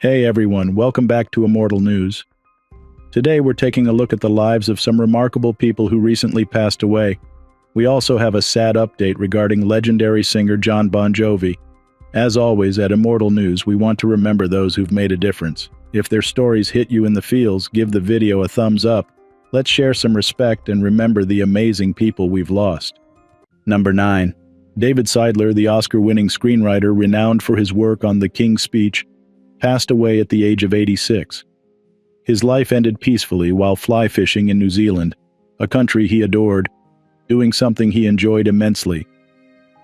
Hey everyone, welcome back to Immortal News. Today we're taking a look at the lives of some remarkable people who recently passed away. We also have a sad update regarding legendary singer Jon Bon Jovi. As always, at Immortal News, we want to remember those who've made a difference. If their stories hit you in the feels, give the video a thumbs up. Let's share some respect and remember the amazing people we've lost. Number 9. David Seidler, the Oscar-winning screenwriter renowned for his work on The King's Speech, passed away at the age of 86. His life ended peacefully while fly fishing in New Zealand, a country he adored, doing something he enjoyed immensely.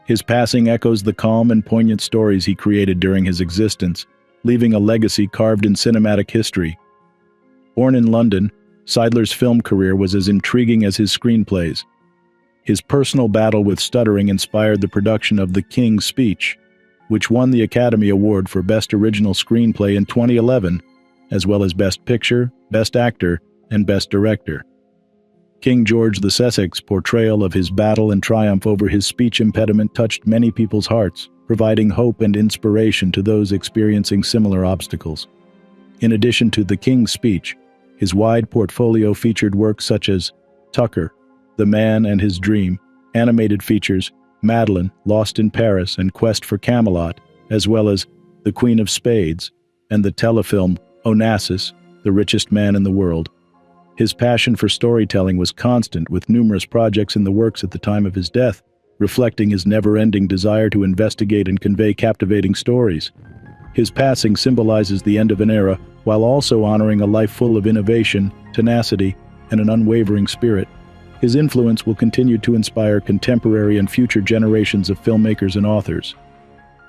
His passing echoes the calm and poignant stories he created during his existence, leaving a legacy carved in cinematic history. Born in London, Seidler's film career was as intriguing as his screenplays. His personal battle with stuttering inspired the production of The King's Speech, which won the Academy Award for Best Original Screenplay in 2011, as well as Best Picture, Best Actor, and Best Director. King George VI's portrayal of his battle and triumph over his speech impediment touched many people's hearts, providing hope and inspiration to those experiencing similar obstacles. In addition to The King's Speech, his wide portfolio featured works such as Tucker, The Man and His Dream, animated features, Madeline, Lost in Paris, and Quest for Camelot, as well as The Queen of Spades, and the telefilm Onassis, The Richest Man in the World. His passion for storytelling was constant, with numerous projects in the works at the time of his death, reflecting his never-ending desire to investigate and convey captivating stories. His passing symbolizes the end of an era, while also honoring a life full of innovation, tenacity, and an unwavering spirit. His influence will continue to inspire contemporary and future generations of filmmakers and authors.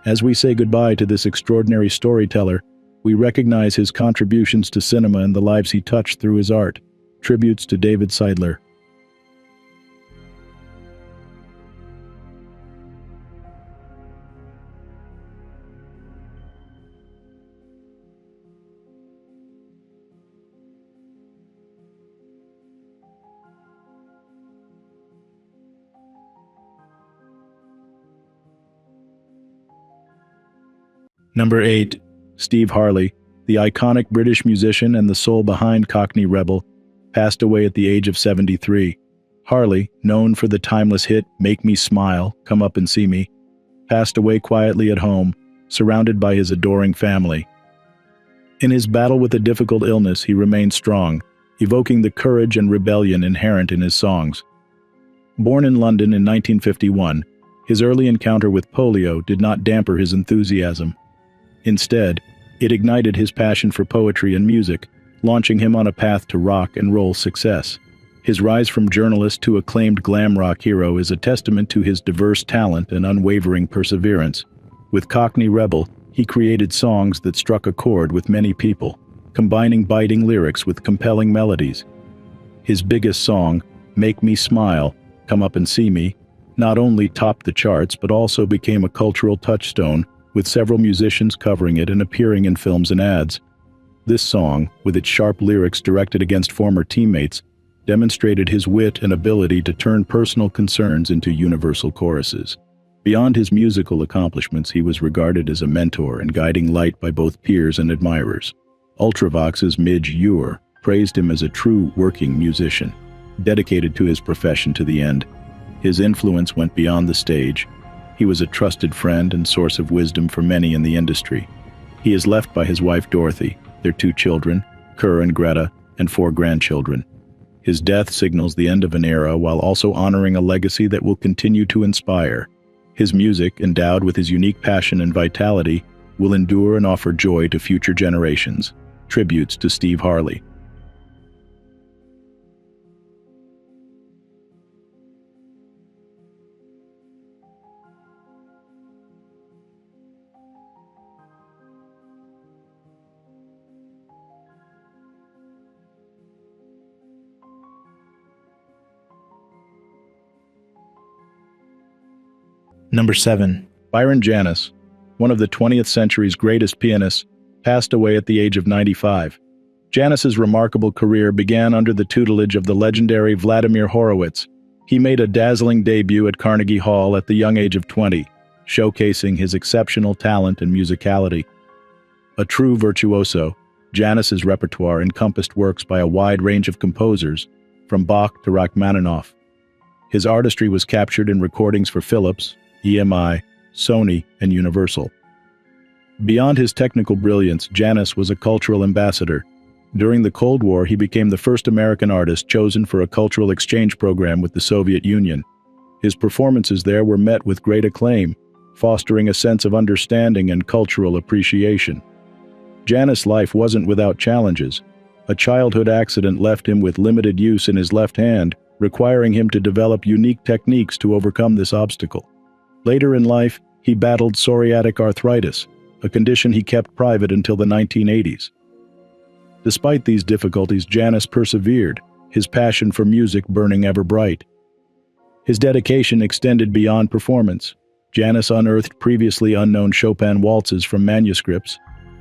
As we say goodbye to this extraordinary storyteller, we recognize his contributions to cinema and the lives he touched through his art. Tributes to David Seidler. Number 8. Steve Harley, the iconic British musician and the soul behind Cockney Rebel, passed away at the age of 73. Harley, known for the timeless hit Make Me Smile, Come Up and See Me, passed away quietly at home, surrounded by his adoring family. In his battle with a difficult illness, he remained strong, evoking the courage and rebellion inherent in his songs. Born in London in 1951, his early encounter with polio did not damper his enthusiasm. Instead, it ignited his passion for poetry and music, launching him on a path to rock and roll success. His rise from journalist to acclaimed glam rock hero is a testament to his diverse talent and unwavering perseverance. With Cockney Rebel, he created songs that struck a chord with many people, combining biting lyrics with compelling melodies. His biggest song, Make Me Smile, Come Up and See Me, not only topped the charts but also became a cultural touchstone, with several musicians covering it and appearing in films and ads. This song, with its sharp lyrics directed against former teammates, demonstrated his wit and ability to turn personal concerns into universal choruses. Beyond his musical accomplishments, he was regarded as a mentor and guiding light by both peers and admirers. Ultravox's Midge Ure praised him as a true working musician, dedicated to his profession to the end. His influence went beyond the stage. He was a trusted friend and source of wisdom for many in the industry. He is left by his wife Dorothy, their 2 children, Kerr and Greta, and 4 grandchildren. His death signals the end of an era while also honoring a legacy that will continue to inspire. His music, endowed with his unique passion and vitality, will endure and offer joy to future generations. Tributes to Steve Harley. Number 7. Byron Janis, one of the 20th century's greatest pianists, passed away at the age of 95. Janis's remarkable career began under the tutelage of the legendary Vladimir Horowitz. He made a dazzling debut at Carnegie Hall at the young age of 20, showcasing his exceptional talent and musicality. A true virtuoso, Janis's repertoire encompassed works by a wide range of composers, from Bach to Rachmaninoff. His artistry was captured in recordings for Philips, EMI, Sony, and Universal. Beyond his technical brilliance, Janis was a cultural ambassador. During the Cold War, he became the first American artist chosen for a cultural exchange program with the Soviet Union. His performances there were met with great acclaim, fostering a sense of understanding and cultural appreciation. Janis' life wasn't without challenges. A childhood accident left him with limited use in his left hand, requiring him to develop unique techniques to overcome this obstacle. Later in life, he battled psoriatic arthritis, a condition he kept private until the 1980s. Despite these difficulties, Janis persevered, his passion for music burning ever bright. His dedication extended beyond performance. Janis unearthed previously unknown Chopin waltzes from manuscripts,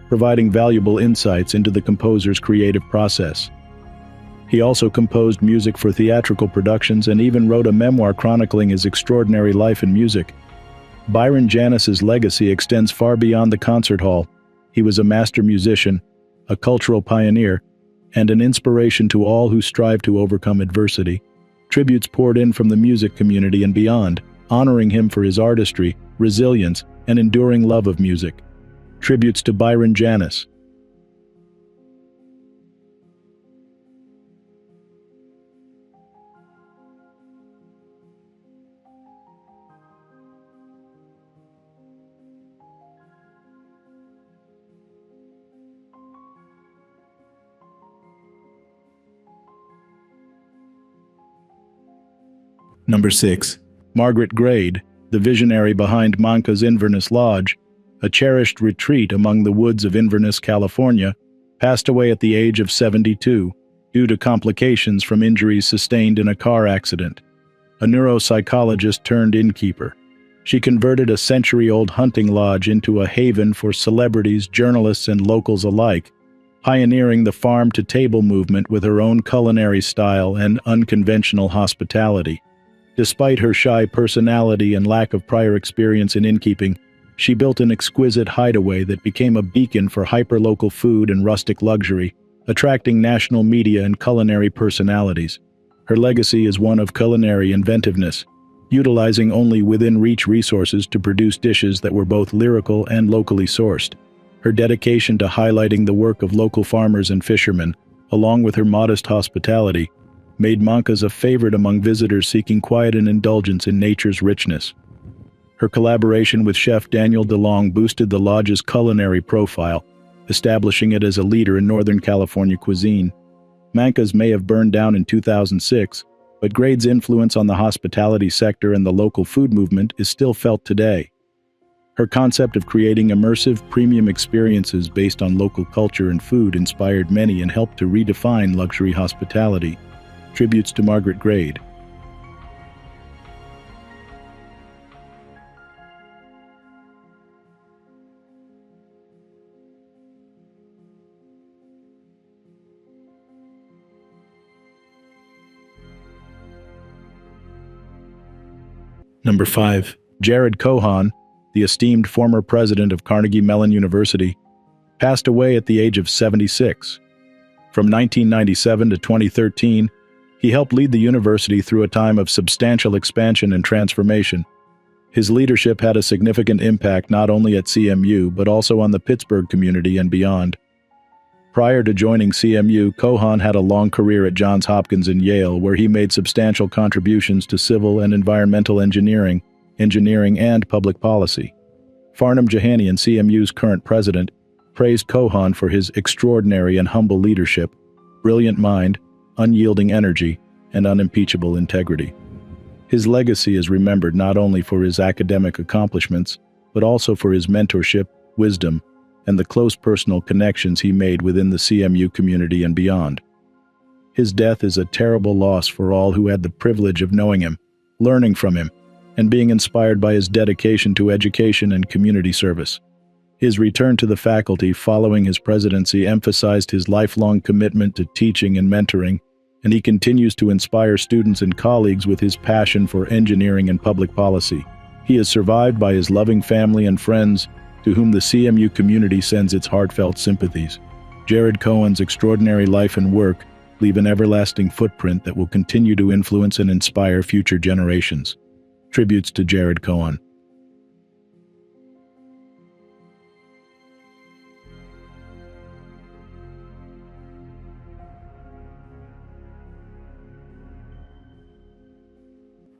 providing valuable insights into the composer's creative process. He also composed music for theatrical productions and even wrote a memoir chronicling his extraordinary life in music. Byron Janis's legacy extends far beyond the concert hall. He was a master musician, a cultural pioneer, and an inspiration to all who strive to overcome adversity. Tributes poured in from the music community and beyond, honoring him for his artistry, resilience, and enduring love of music. Tributes to Byron Janis. Number 6. Margaret Grade, the visionary behind Manca's Inverness Lodge, a cherished retreat among the woods of Inverness, California, passed away at the age of 72 due to complications from injuries sustained in a car accident. A neuropsychologist turned innkeeper. She converted a century-old hunting lodge into a haven for celebrities, journalists, and locals alike, pioneering the farm-to-table movement with her own culinary style and unconventional hospitality. Despite her shy personality and lack of prior experience in innkeeping, she built an exquisite hideaway that became a beacon for hyperlocal food and rustic luxury, attracting national media and culinary personalities. Her legacy is one of culinary inventiveness, utilizing only within-reach resources to produce dishes that were both lyrical and locally sourced. Her dedication to highlighting the work of local farmers and fishermen, along with her modest hospitality, made Manca's a favorite among visitors seeking quiet and indulgence in nature's richness. Her collaboration with chef Daniel DeLong boosted the lodge's culinary profile, establishing it as a leader in Northern California cuisine. Manca's may have burned down in 2006, but Grade's influence on the hospitality sector and the local food movement is still felt today. Her concept of creating immersive, premium experiences based on local culture and food inspired many and helped to redefine luxury hospitality. Tributes to Margaret Grade. Number 5. Jared Cohon, the esteemed former president of Carnegie Mellon University, passed away at the age of 76. From 1997 to 2013, he helped lead the university through a time of substantial expansion and transformation. His leadership had a significant impact not only at CMU but also on the Pittsburgh community and beyond. Prior to joining CMU, Cohon had a long career at Johns Hopkins and Yale, where he made substantial contributions to civil and environmental engineering, and public policy. Farnham Jahanian, CMU's current president, praised Cohon for his extraordinary and humble leadership, brilliant mind, unyielding energy, and unimpeachable integrity. His legacy is remembered not only for his academic accomplishments, but also for his mentorship, wisdom, and the close personal connections he made within the CMU community and beyond. His death is a terrible loss for all who had the privilege of knowing him, learning from him, and being inspired by his dedication to education and community service. His return to the faculty following his presidency emphasized his lifelong commitment to teaching and mentoring, and he continues to inspire students and colleagues with his passion for engineering and public policy. He is survived by his loving family and friends, to whom the CMU community sends its heartfelt sympathies. Jared Cohen's extraordinary life and work leave an everlasting footprint that will continue to influence and inspire future generations. Tributes to Jared Cohen.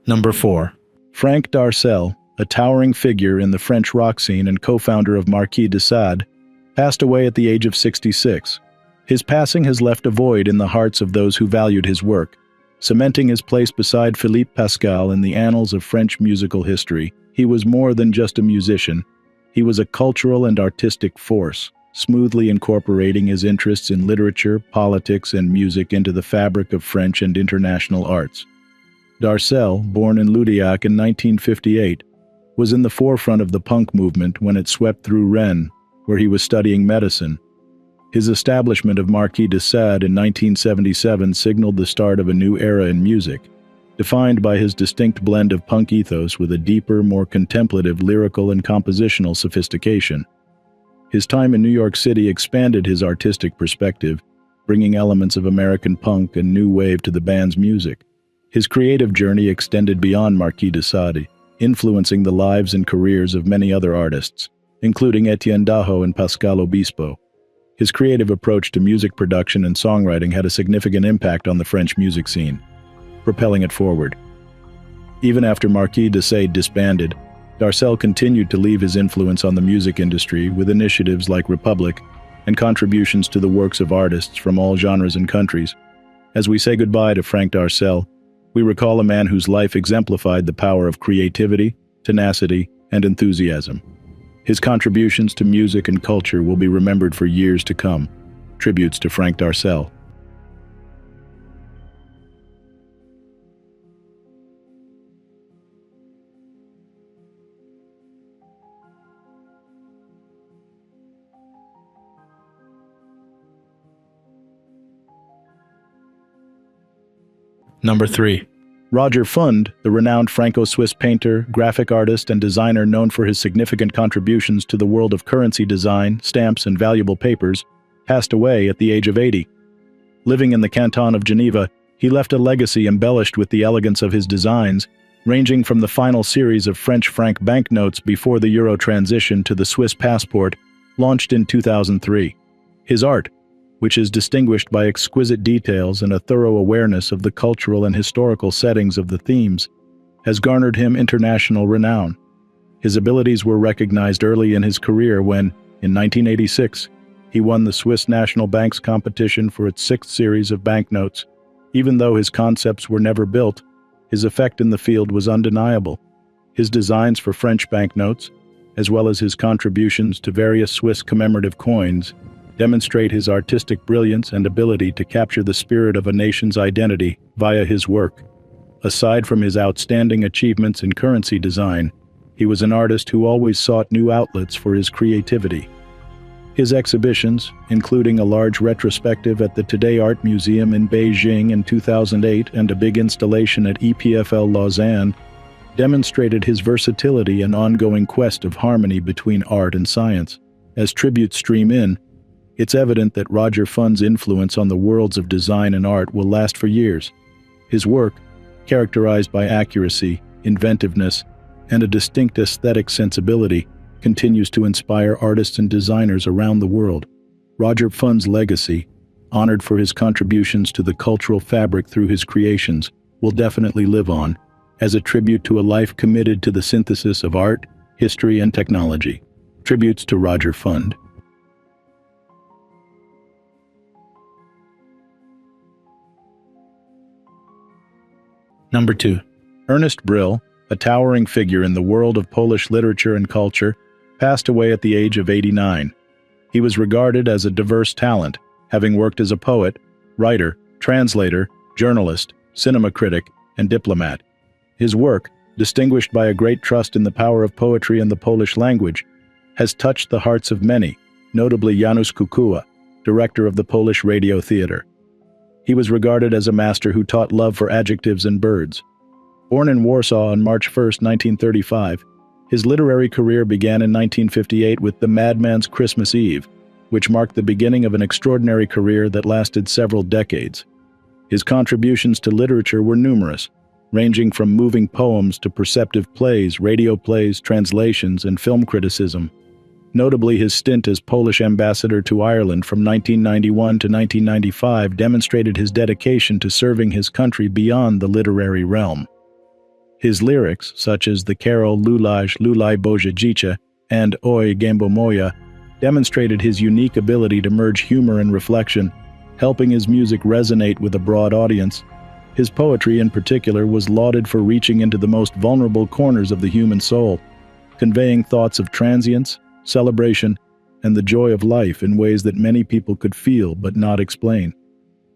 Number 4. Frank Darcel, a towering figure in the French rock scene and co-founder of Marquis de Sade, passed away at the age of 66. His passing has left a void in the hearts of those who valued his work, cementing his place beside Philippe Pascal in the annals of French musical history. He was more than just a musician. He was a cultural and artistic force, smoothly incorporating his interests in literature, politics, and music into the fabric of French and international arts. Darcel, born in Ludiac in 1958, was in the forefront of the punk movement when it swept through Rennes, where he was studying medicine. His establishment of Marquis de Sade in 1977 signaled the start of a new era in music, defined by his distinct blend of punk ethos with a deeper, more contemplative lyrical and compositional sophistication. His time in New York City expanded his artistic perspective, bringing elements of American punk and new wave to the band's music. His creative journey extended beyond Marquis de Sade, influencing the lives and careers of many other artists, including Etienne Daho and Pascal Obispo. His creative approach to music production and songwriting had a significant impact on the French music scene, propelling it forward. Even after Marquis de Sade disbanded, Darcel continued to leave his influence on the music industry with initiatives like Republic and contributions to the works of artists from all genres and countries. As we say goodbye to Frank Darcel, we recall a man whose life exemplified the power of creativity, tenacity, and enthusiasm. His contributions to music and culture will be remembered for years to come. Tributes to Frank Darcel. Number 3. Roger Pfund, the renowned Franco-Swiss painter, graphic artist, and designer known for his significant contributions to the world of currency design, stamps, and valuable papers, passed away at the age of 80. Living in the canton of Geneva, he left a legacy embellished with the elegance of his designs, ranging from the final series of French franc banknotes before the euro transition to the Swiss passport, launched in 2003. His art, which is distinguished by exquisite details and a thorough awareness of the cultural and historical settings of the themes, has garnered him international renown. His abilities were recognized early in his career when, in 1986, he won the Swiss National Bank's competition for its 6th series of banknotes. Even though his concepts were never built, his effect in the field was undeniable. His designs for French banknotes, as well as his contributions to various Swiss commemorative coins, demonstrate his artistic brilliance and ability to capture the spirit of a nation's identity via his work. Aside from his outstanding achievements in currency design, he was an artist who always sought new outlets for his creativity. His exhibitions, including a large retrospective at the TodaY Art Museum in Beijing in 2008 and a big installation at EPFL Lausanne, demonstrated his versatility and ongoing quest of harmony between art and science. As tributes stream in, it's evident that Roger Pfund's influence on the worlds of design and art will last for years. His work, characterized by accuracy, inventiveness, and a distinct aesthetic sensibility, continues to inspire artists and designers around the world. Roger Pfund's legacy, honored for his contributions to the cultural fabric through his creations, will definitely live on, as a tribute to a life committed to the synthesis of art, history, and technology. Tributes to Roger Pfund. Number 2. Ernest Bryll, a towering figure in the world of Polish literature and culture, passed away at the age of 89. He was regarded as a diverse talent, having worked as a poet, writer, translator, journalist, cinema critic, and diplomat. His work, distinguished by a great trust in the power of poetry and the Polish language, has touched the hearts of many, notably Janusz Kukua, director of the Polish Radio Theatre. He was regarded as a master who taught love for adjectives and birds. Born in Warsaw on March 1, 1935, His literary career began in 1958 with The Madman's Christmas Eve, which marked the beginning of an extraordinary career that lasted several decades. His contributions to literature were numerous, ranging from moving poems to perceptive plays, radio plays, translations, and film criticism. Notably, his stint as Polish ambassador to Ireland from 1991 to 1995 demonstrated his dedication to serving his country beyond the literary realm. His lyrics, such as the carol Lulaj Lulaj Boże Życie and Oj Gębo Moja, demonstrated his unique ability to merge humor and reflection, helping his music resonate with a broad audience. His poetry, in particular, was lauded for reaching into the most vulnerable corners of the human soul, conveying thoughts of transience, celebration, and the joy of life in ways that many people could feel but not explain.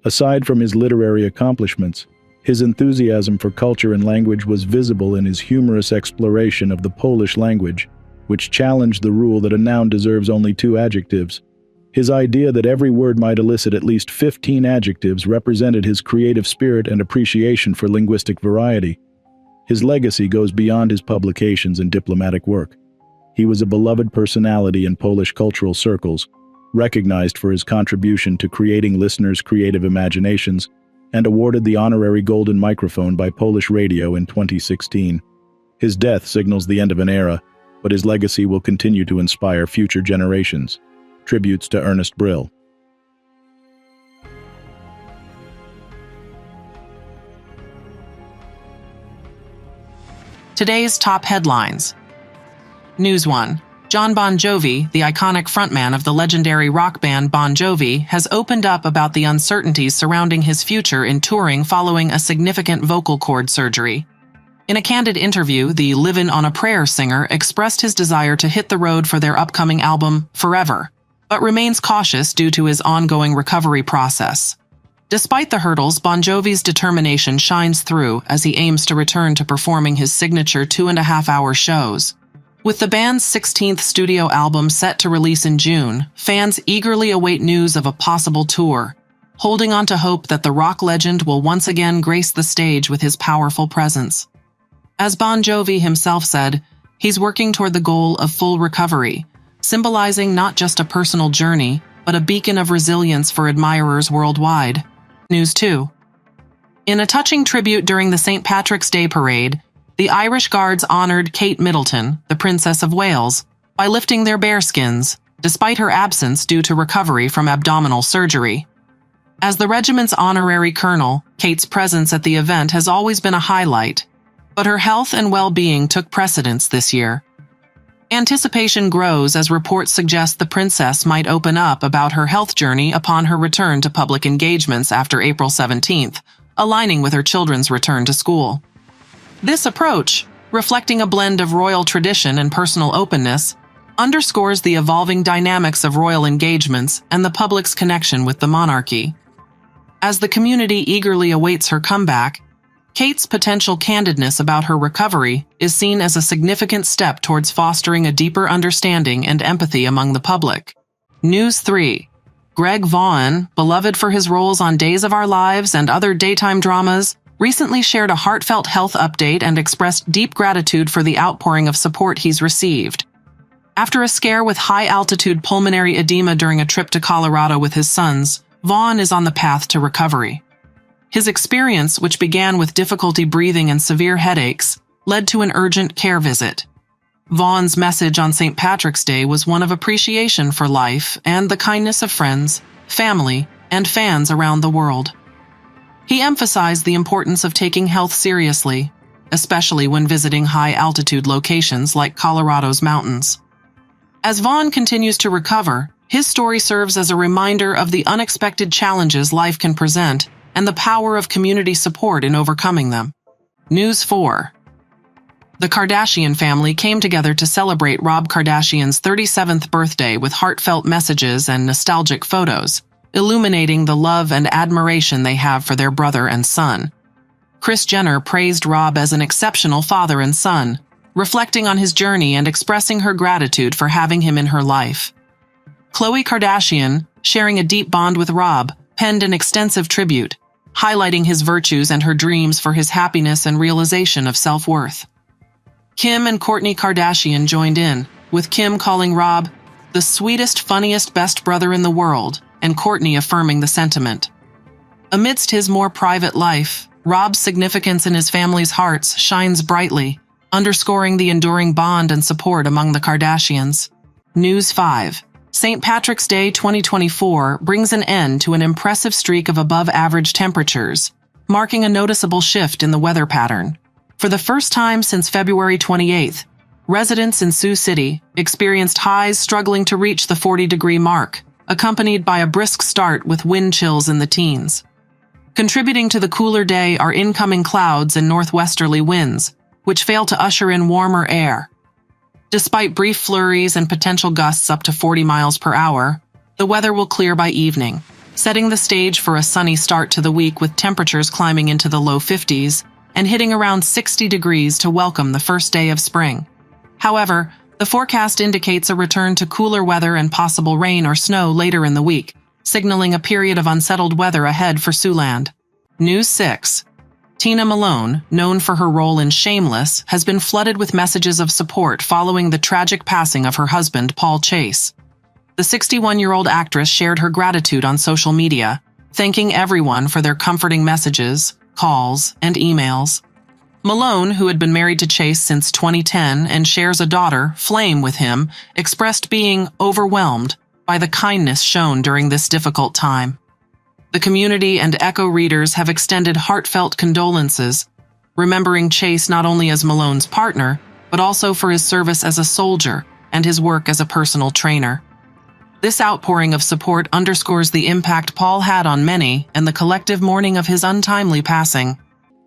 Aside from his literary accomplishments, his enthusiasm for culture and language was visible in his humorous exploration of the Polish language, which challenged the rule that a noun deserves only 2 adjectives. His idea that every word might elicit at least 15 adjectives represented his creative spirit and appreciation for linguistic variety. His legacy goes beyond his publications and diplomatic work. He was a beloved personality in Polish cultural circles, recognized for his contribution to creating listeners' creative imaginations, and awarded the honorary Golden Microphone by Polish radio in 2016. His death signals the end of an era, but his legacy will continue to inspire future generations. Tributes to Ernest Bryll. Today's top headlines. News 1. Jon Bon Jovi, the iconic frontman of the legendary rock band Bon Jovi, has opened up about the uncertainties surrounding his future in touring following a significant vocal cord surgery. In a candid interview, the Livin' on a Prayer singer expressed his desire to hit the road for their upcoming album, Forever, but remains cautious due to his ongoing recovery process. Despite the hurdles, Bon Jovi's determination shines through as he aims to return to performing his signature 2.5-hour shows. With the band's 16th studio album set to release in June, fans eagerly await news of a possible tour, holding on to hope that the rock legend will once again grace the stage with his powerful presence. As Bon Jovi himself said, he's working toward the goal of full recovery, symbolizing not just a personal journey, but a beacon of resilience for admirers worldwide. News 2. In a touching tribute during the St. Patrick's Day parade, the Irish Guards honored Kate Middleton, the Princess of Wales, by lifting their bearskins, despite her absence due to recovery from abdominal surgery. As the regiment's honorary colonel, Kate's presence at the event has always been a highlight, but her health and well-being took precedence this year. Anticipation grows as reports suggest the princess might open up about her health journey upon her return to public engagements after April 17th, aligning with her children's return to school. This approach, reflecting a blend of royal tradition and personal openness, underscores the evolving dynamics of royal engagements and the public's connection with the monarchy. As the community eagerly awaits her comeback, Kate's potential candidness about her recovery is seen as a significant step towards fostering a deeper understanding and empathy among the public. News 3. Greg Vaughan, beloved for his roles on Days of Our Lives and other daytime dramas, recently shared a heartfelt health update and expressed deep gratitude for the outpouring of support he's received. After a scare with high-altitude pulmonary edema during a trip to Colorado with his sons, Vaughan is on the path to recovery. His experience, which began with difficulty breathing and severe headaches, led to an urgent care visit. Vaughan's message on St. Patrick's Day was one of appreciation for life and the kindness of friends, family, and fans around the world. He emphasized the importance of taking health seriously, especially when visiting high-altitude locations like Colorado's mountains. As Vaughan continues to recover, his story serves as a reminder of the unexpected challenges life can present and the power of community support in overcoming them. News 4. The Kardashian family came together to celebrate Rob Kardashian's 37th birthday with heartfelt messages and nostalgic photos, illuminating the love and admiration they have for their brother and son. Kris Jenner praised Rob as an exceptional father and son, reflecting on his journey and expressing her gratitude for having him in her life. Khloe Kardashian, sharing a deep bond with Rob, penned an extensive tribute, highlighting his virtues and her dreams for his happiness and realization of self-worth. Kim and Kourtney Kardashian joined in, with Kim calling Rob the sweetest, funniest, best brother in the world, and Kourtney affirming the sentiment. Amidst his more private life, Rob's significance in his family's hearts shines brightly, underscoring the enduring bond and support among the Kardashians. News 5. St. Patrick's Day 2024 brings an end to an impressive streak of above-average temperatures, marking a noticeable shift in the weather pattern. For the first time since February 28th, residents in Sioux City experienced highs struggling to reach the 40-degree mark, accompanied by a brisk start with wind chills in the teens. Contributing to the cooler day are incoming clouds and northwesterly winds, which fail to usher in warmer air. Despite brief flurries and potential gusts up to 40 miles per hour, the weather will clear by evening, setting the stage for a sunny start to the week with temperatures climbing into the low 50s and hitting around 60 degrees to welcome the first day of spring. However, the forecast indicates a return to cooler weather and possible rain or snow later in the week, signaling a period of unsettled weather ahead for Siouxland. News 6. Tina Malone, known for her role in Shameless, has been flooded with messages of support following the tragic passing of her husband, Paul Chase. The 61-year-old actress shared her gratitude on social media, thanking everyone for their comforting messages, calls, and emails. Malone, who had been married to Chase since 2010 and shares a daughter, Flame, with him, expressed being overwhelmed by the kindness shown during this difficult time. The community and Echo readers have extended heartfelt condolences, remembering Chase not only as Malone's partner, but also for his service as a soldier and his work as a personal trainer. This outpouring of support underscores the impact Paul had on many and the collective mourning of his untimely passing.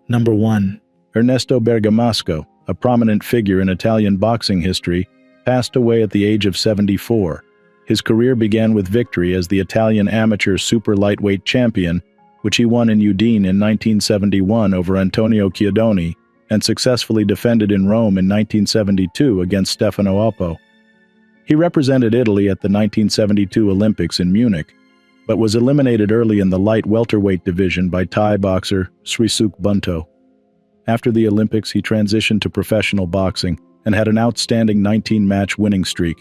Number 1. Ernesto Bergamasco, a prominent figure in Italian boxing history, passed away at the age of 74. His career began with victory as the Italian amateur super lightweight champion, which he won in Udine in 1971 over Antonio Chiodoni, and successfully defended in Rome in 1972 against Stefano Oppo. He represented Italy at the 1972 Olympics in Munich, but was eliminated early in the light welterweight division by Thai boxer Srisuk Bunto. After the Olympics, he transitioned to professional boxing and had an outstanding 19-match winning streak,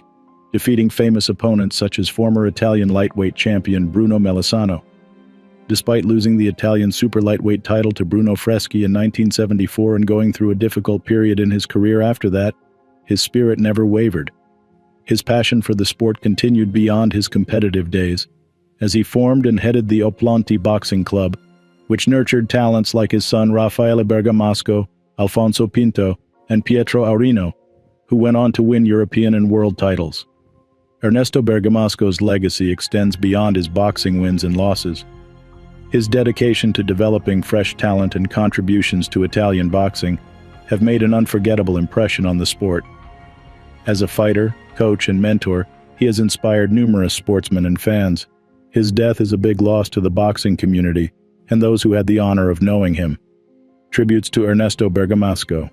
defeating famous opponents such as former Italian lightweight champion Bruno Melisano. Despite losing the Italian super lightweight title to Bruno Freschi in 1974 and going through a difficult period in his career after that, his spirit never wavered. His passion for the sport continued beyond his competitive days, as he formed and headed the Oplonti Boxing Club, which nurtured talents like his son Raffaele Bergamasco, Alfonso Pinto, and Pietro Aurino, who went on to win European and world titles. Ernesto Bergamasco's legacy extends beyond his boxing wins and losses. His dedication to developing fresh talent and contributions to Italian boxing have made an unforgettable impression on the sport. As a fighter, coach, and mentor, he has inspired numerous sportsmen and fans. His death is a big loss to the boxing community and those who had the honor of knowing him. Tributes to Ernesto Bergamasco.